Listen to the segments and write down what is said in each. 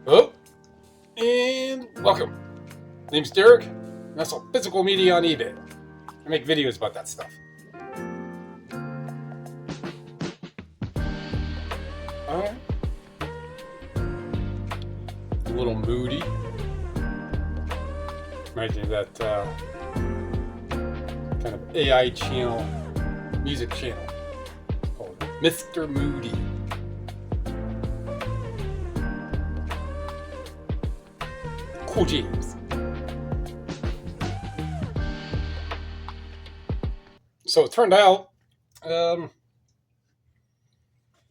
Hello, and welcome. Name's Derek, and I sell physical media on eBay. I make videos about that stuff. Alright. A little moody. Reminds me of that kind of AI channel, music channel called Mr. Moody. Cool James. So it turned out,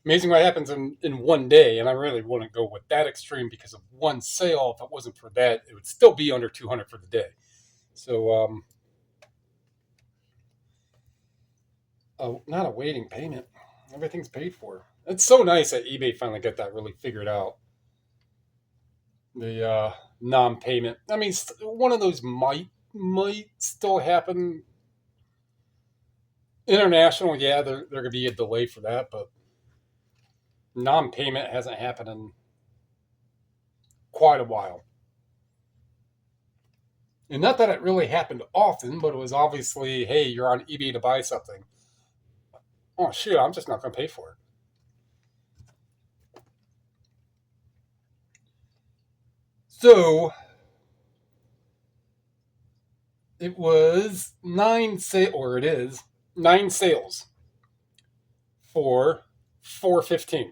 amazing what happens in one day, and I really wouldn't go with that extreme because of one sale. If it wasn't for that, it would still be under 200 for the day. So, not a waiting payment. Everything's paid for. It's so nice that eBay finally got that really figured out. The non-payment. I mean, one of those might still happen. International, yeah, there could be a delay for that, but non-payment hasn't happened in quite a while. And not that it really happened often, but it was obviously, hey, you're on eBay to buy something. Oh, shoot, I'm just not going to pay for it. So, it was it is 9 sales for $415.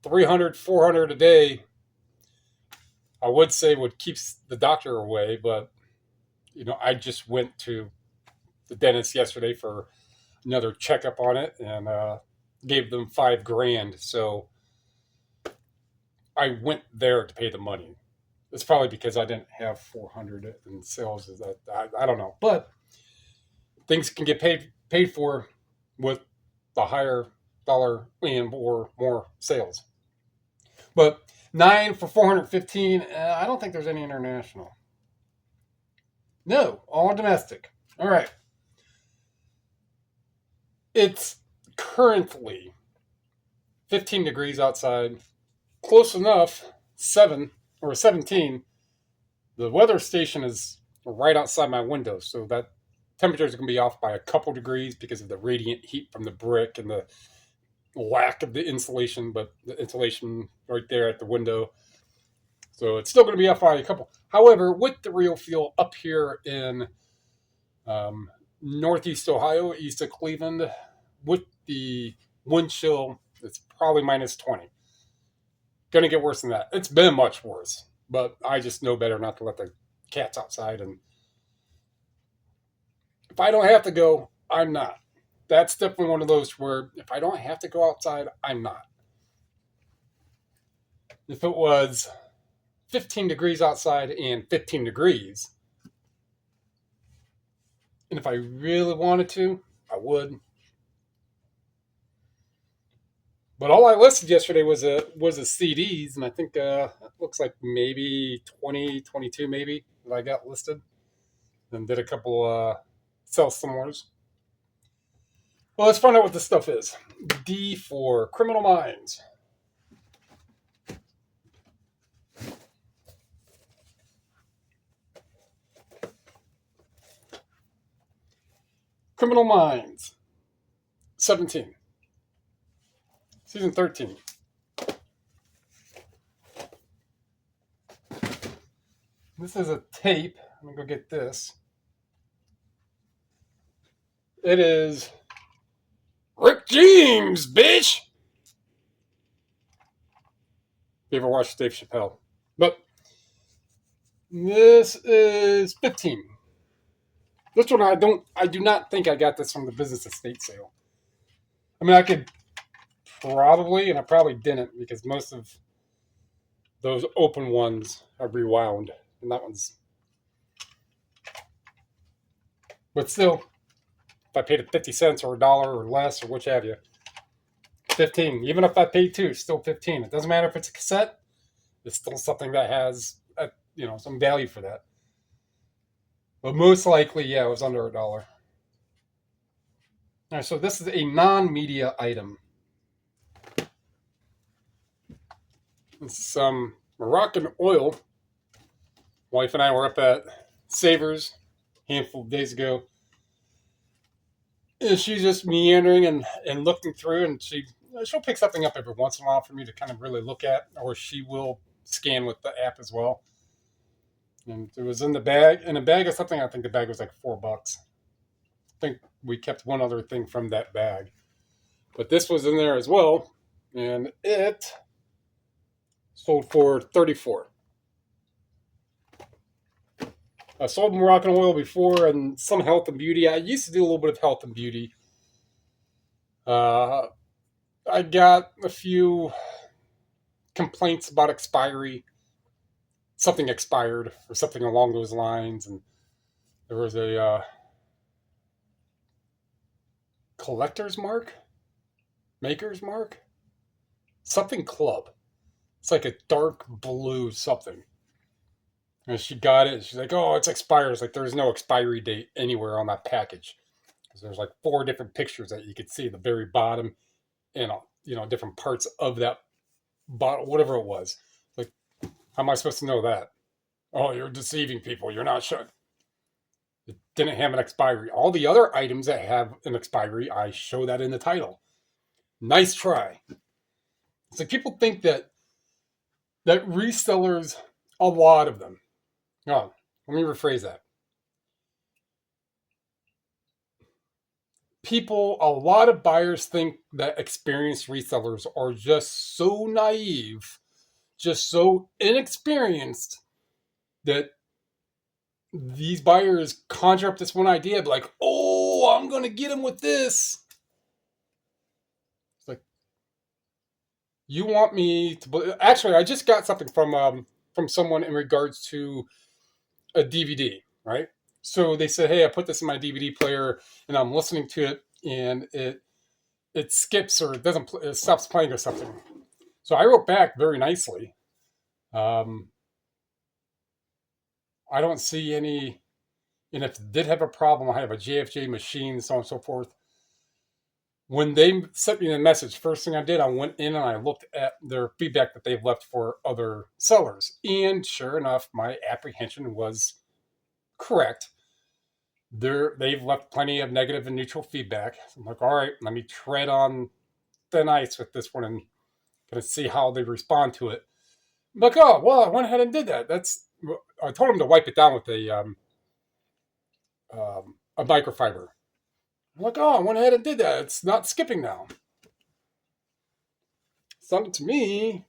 300, 400 a day, I would say would keeps the doctor away, but I just went to the dentist yesterday for another checkup on it and gave them $5,000. So I went there to pay the money. It's probably because I didn't have 400 in sales. I don't know, but things can get paid for with the higher dollar and or more sales. But 9 for 415. I don't think there's any international. No, all domestic. All right. It's currently 15 degrees outside. Close enough, 7 or 17. The weather station is right outside my window, so that temperature is going to be off by a couple degrees because of the radiant heat from the brick and the lack of the insulation, but the insulation right there at the window. So it's still going to be off by a couple. However, with the real feel up here in Northeast Ohio, east of Cleveland, with the wind chill, it's probably minus 20. Going to get worse than that. It's been much worse, but I just know better not to let the cats outside. And if I don't have to go, I'm not. That's definitely one of those where if I don't have to go outside, I'm not. If it was 15 degrees outside and 15 degrees, and if I really wanted to, I would. But all I listed yesterday was a CDs, and I think it looks like maybe 20, 22 maybe that I got listed, and did a couple sell similars. Well, let's find out what this stuff is. D for Criminal Minds. Criminal Minds. 17. Season 13. This is a tape. I'm going to go get this. It is Rick James, bitch! If you ever watched Dave Chappelle. But this is 15. This one I do not think I got this from the business estate sale. I mean, I could probably, and I probably didn't because most of those open ones are rewound, and that one's. But still, if I paid it 50 cents or $1 or less or which have you, 15. Even if I paid 2, it's still 15. It doesn't matter if it's a cassette. It's still something that has some value for that. But most likely, yeah, it was under $1. All right, so this is a non-media item. some Moroccan oil. Wife and I were up at Savers a handful of days ago. And she's just meandering and looking through, and she'll pick something up every once in a while for me to kind of really look at, or she will scan with the app as well. And it was in a bag of something. I think the bag was like $4. I think we kept one other thing from that bag, but this was in there as well, and it sold for 34. I sold Moroccan oil before and some health and beauty. I used to do a little bit of health and beauty. I got a few complaints about expiry. Something expired or something along those lines, and there was a collector's mark, maker's mark, something club. It's like a dark blue something. And she got it. She's like, "Oh, it's expired." It's like there's no expiry date anywhere on that package. Because there's like 4 different pictures that you could see at the very bottom, and different parts of that bottle, whatever it was. Like, how am I supposed to know that? Oh, you're deceiving people. You're not sure. It didn't have an expiry. All the other items that have an expiry, I show that in the title. Nice try. So people think that resellers, a lot of them. Oh, let me rephrase that. A lot of buyers think that experienced resellers are just so naive, just so inexperienced that these buyers conjure up this one idea, like, "Oh, I'm going to get him with this." It's like, you want me to? Actually, I just got something from someone in regards to a DVD, right? So they said, "Hey, I put this in my DVD player, and I'm listening to it, and it skips or it stops playing or something." So I wrote back very nicely. I don't see any, and if it did have a problem, I have a JFJ machine, so on and so forth. When they sent me the message, first thing I did, I went in and I looked at their feedback that they've left for other sellers. And sure enough, my apprehension was correct. They've left plenty of negative and neutral feedback. So I'm like, all right, let me tread on thin ice with this one and kind of see how they respond to it. I'm like, oh, well, I went ahead and did that. I told them to wipe it down with a microfiber. I'm like, oh, I went ahead and did that. It's not skipping now. Sounded to me,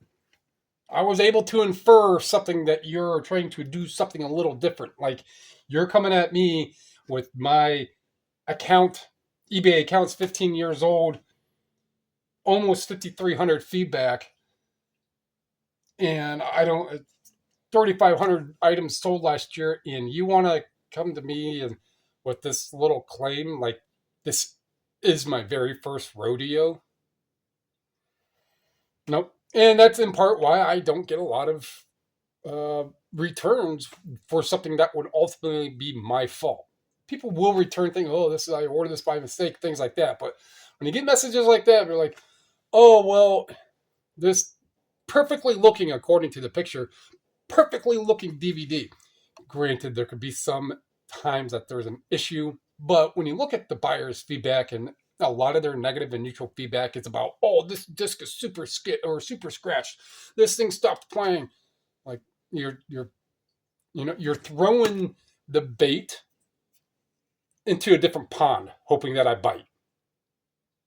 I was able to infer something that you're trying to do something a little different. Like, you're coming at me with my account, eBay account's 15 years old, almost 5,300 feedback, and I don't 3,500 items sold last year, and you want to come to me and with this little claim like this is my very first rodeo? Nope. And that's in part why I don't get a lot of returns for something that would ultimately be my fault. People will return things. Oh, I ordered this by mistake, things like that. But when you get messages like that, they're like, "Oh, well, this perfectly looking, according to the picture, perfectly looking DVD." Granted, there could be some times that there's an issue, but when you look at the buyer's feedback and a lot of their negative and neutral feedback is about, "Oh, this disc is super skit or super scratched. This thing stopped playing." Like, you're throwing the bait into a different pond, hoping that I bite.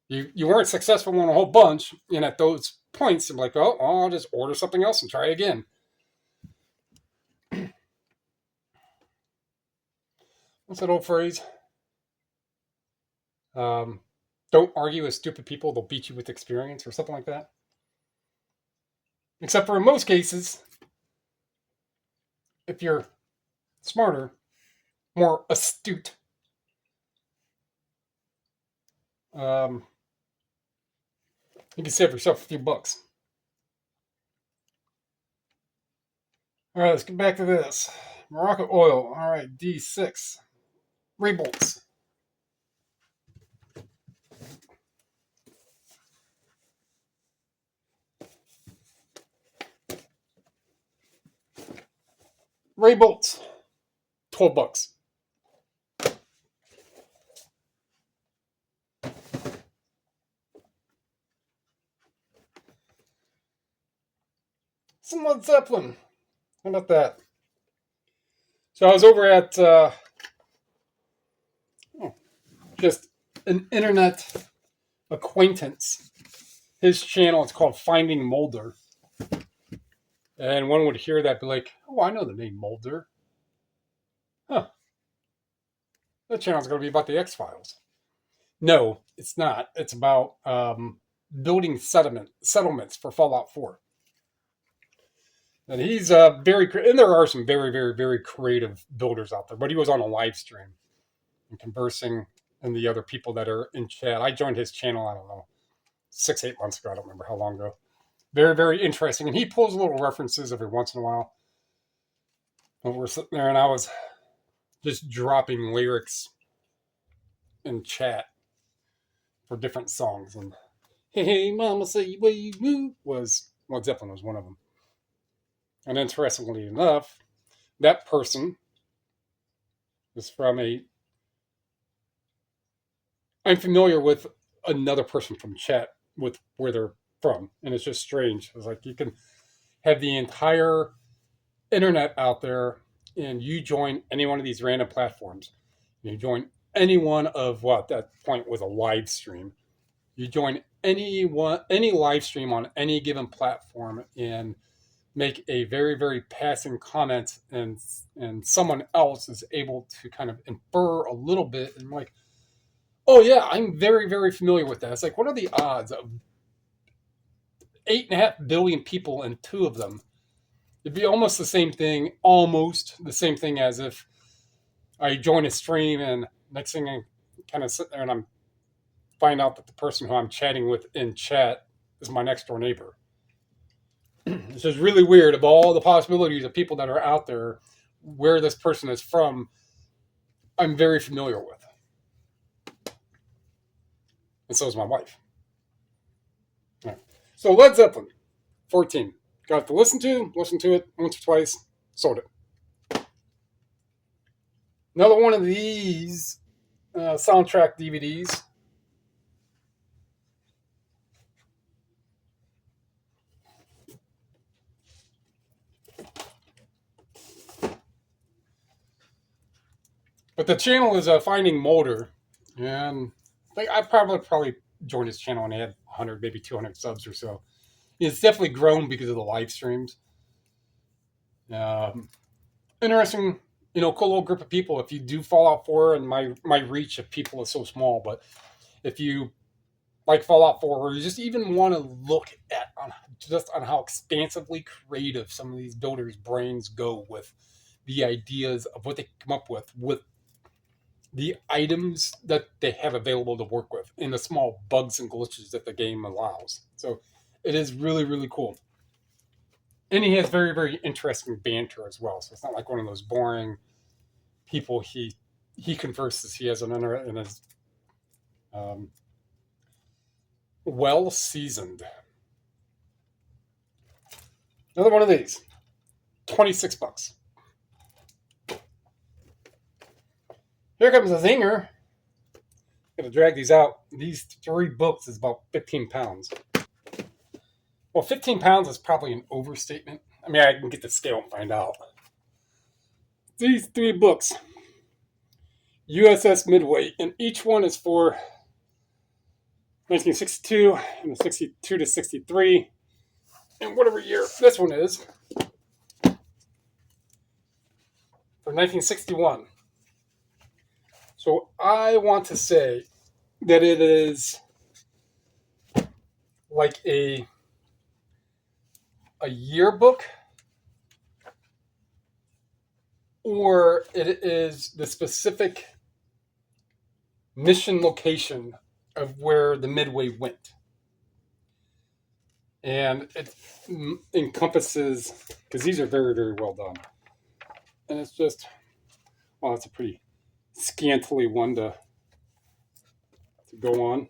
You weren't successful in a whole bunch, and at those points, I'm like, "Oh, I'll just order something else and try again." What's that old phrase? Don't argue with stupid people; they'll beat you with experience, or something like that. Except for in most cases, if you're smarter, more astute, um, you can save yourself a few bucks. All right, let's get back to this. Morocco oil. All right, D6. Rebolts. Ray bolts, $12. Some Led Zeppelin. How about that? So I was over at just an internet acquaintance. His channel, it's called Finding Mulder. And one would hear that, be like, oh, I know the name Mulder. Huh. That channel's going to be about the X-Files. No, it's not. It's about building settlements for Fallout 4. And he's and there are some very, very, very creative builders out there. But he was on a live stream and conversing and the other people that are in chat. I joined his channel, I don't know, 6-8 months ago. I don't remember how long ago. Very, very interesting. And he pulls little references every once in a while. And we're sitting there and I was just dropping lyrics in chat for different songs. And hey, mama, say where you move was Led Zeppelin was one of them. And interestingly enough, that person is I'm familiar with another person from chat with where they're from. And it's just strange. It's like you can have the entire internet out there and you join any one of these random platforms. You join any one of what that point was a live stream. You join any live stream on any given platform and make a very, very passing comment, and someone else is able to kind of infer a little bit and like, oh yeah, I'm very, very familiar with that. It's like, what are the odds of 8.5 billion people and two of them? It'd be almost the same thing as if I join a stream and next thing I kind of sit there and I'm find out that the person who I'm chatting with in chat is my next door neighbor. It's just really weird of all the possibilities of people that are out there, where this person is from, I'm very familiar with. And so is my wife. Right. So Led Zeppelin, 14. Got to listen to it once or twice, sold it. Another one of these soundtrack DVDs. But the channel is Finding Mulder. And I probably joined his channel and he had 100, maybe 200 subs or so. It's definitely grown because of the live streams. Interesting, cool little group of people. If you do Fallout 4, and my reach of people is so small, but if you like Fallout 4, or you just even want to look at on how expansively creative some of these builders' brains go with the ideas of what they come up with the items that they have available to work with and the small bugs and glitches that the game allows. So it is really, really cool. And he has very, very interesting banter as well. So it's not like one of those boring people he converses. He has an internet and is well seasoned. Another one of these, $26. Here comes a zinger. Gonna drag these out. These 3 books is about 15 pounds. Well, 15 pounds is probably an overstatement. I mean, I can get the scale and find out. These 3 books, USS Midway, and each one is for 1962 and 62 to 63, and whatever year this one is, for 1961. So I want to say that it is like a yearbook, or it is the specific mission location of where the Midway went. And it encompasses, because these are very, very well done. And it's just, well, it's a pretty scantily one to go on.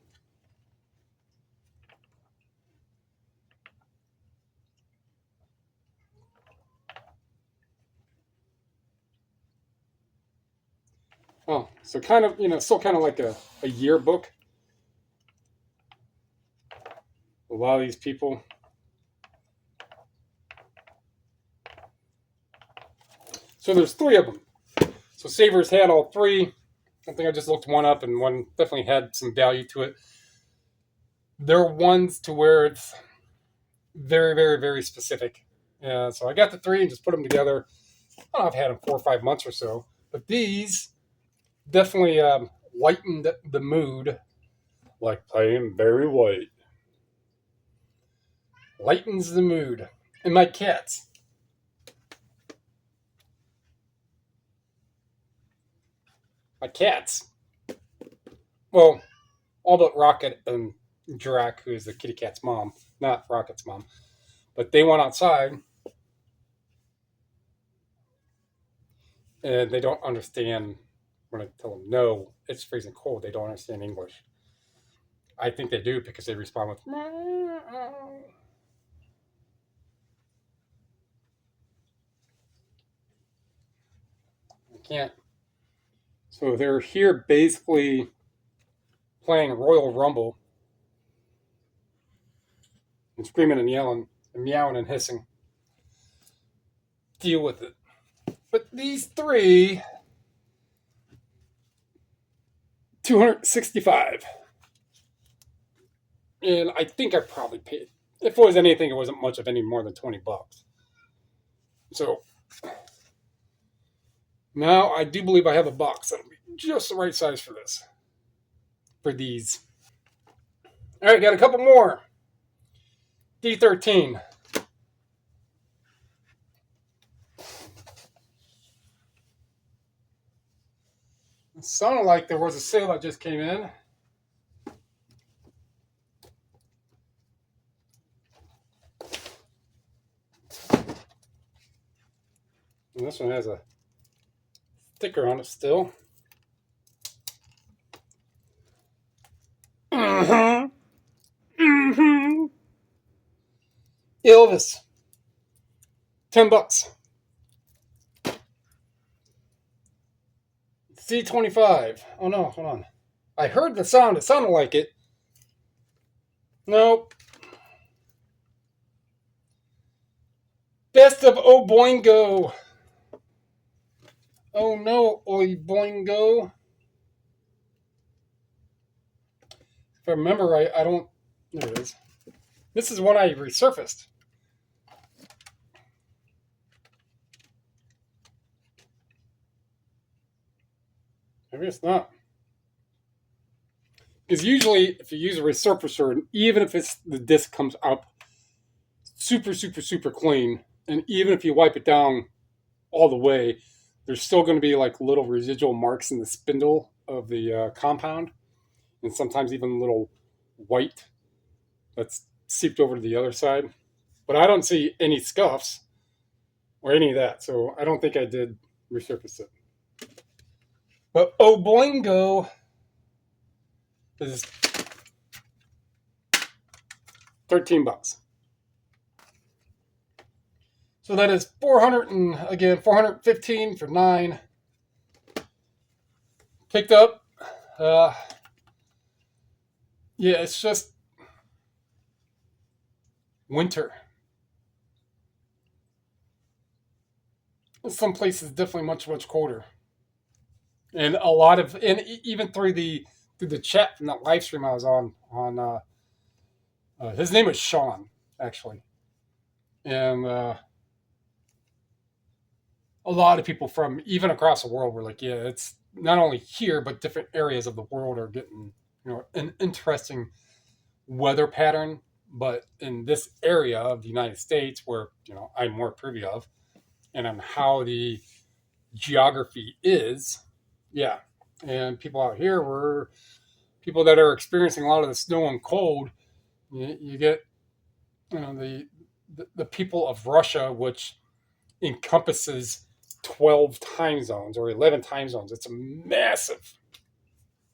Oh, so kind of, still kind of like a yearbook. A lot of these people. So there's three of them. So Savers had all three. I think I just looked one up, and one definitely had some value to it. They're ones to where it's very, very, very specific. So I got the three and just put them together. I don't know, I've had them 4 or 5 months or so. But these definitely lightened the mood, like playing Barry White. Lightens the mood. And my cats. My cats. Well, all but Rocket and Drac, who is the kitty cat's mom, not Rocket's mom. But they went outside and they don't understand when I tell them no, it's freezing cold. They don't understand English. I think they do because they respond with meow. I can't. So they're here basically playing Royal Rumble and screaming and yelling and meowing and hissing. Deal with it. But these three, 265. And I think I probably paid. If it was anything, it wasn't much of any more than $20. So now I do believe I have a box that'll be just the right size for this. For these. All right, got a couple more. D13. It sounded like there was a sale that just came in. And this one has a sticker on it still. Mm-hmm. Mm-hmm. Elvis. $10. C25. Oh no, hold on. I heard the sound. It sounded like it. Nope. Best of Oh Boingo. Oh no, Oi Boingo. If I remember right, I don't. There it is. This is one I resurfaced. Maybe it's not. Because usually, if you use a resurfacer, even if the disc comes out super, super, super clean, and even if you wipe it down all the way, there's still going to be like little residual marks in the spindle of the compound, and sometimes even little white that's seeped over to the other side. But I don't see any scuffs or any of that, so I don't think I did resurface it. But Oh Boingo is $13. So that is 415 for 9. Picked up. Yeah, it's just winter. Some places definitely much, much colder. And a lot of, and even through the chat from that live stream I was on his name is Sean, actually. And a lot of people from even across the world were like, yeah, it's not only here, but different areas of the world are getting, an interesting weather pattern. But in this area of the United States, where, I'm more privy of, and on how the geography is, yeah. And people out here were people that are experiencing a lot of the snow and cold. You get, the people of Russia, which encompasses 12 time zones or 11 time zones. It's a massive,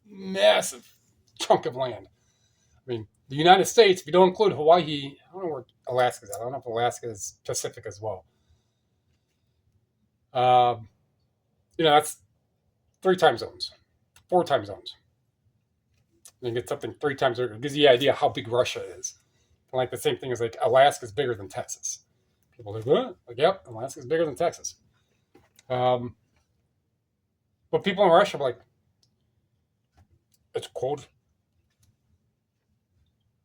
massive chunk of land. I mean, the United States, if you don't include Hawaii, I don't know where Alaska's at. I don't know if Alaska is Pacific as well. That's 3 time zones, 4 time zones. And you get something 3 times bigger. It gives you the idea how big Russia is. And like the same thing is like Alaska is bigger than Texas. People are like, what? Like, yep, Alaska is bigger than Texas. But people in Russia are like, it's cold.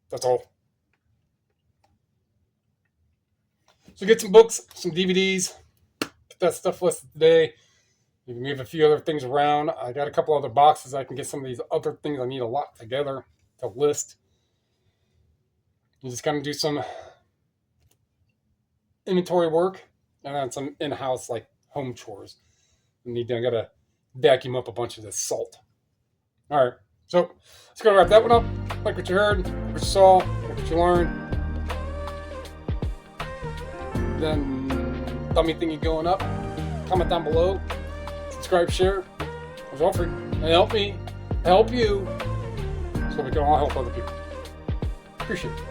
That's all. So get some books, some DVDs. Get that stuff listed today. You can move a few other things around. I got a couple other boxes. I can get some of these other things I need a lot together to list. You just kind of do some inventory work and then some in-house like home chores. I got to vacuum up a bunch of this salt. All right, so let's go wrap that one up. Like what you heard, like what you saw, like what you learned. Then dummy thingy going up. Comment down below. Subscribe, share. It's all free. And help me help you so we can all help other people. Appreciate it.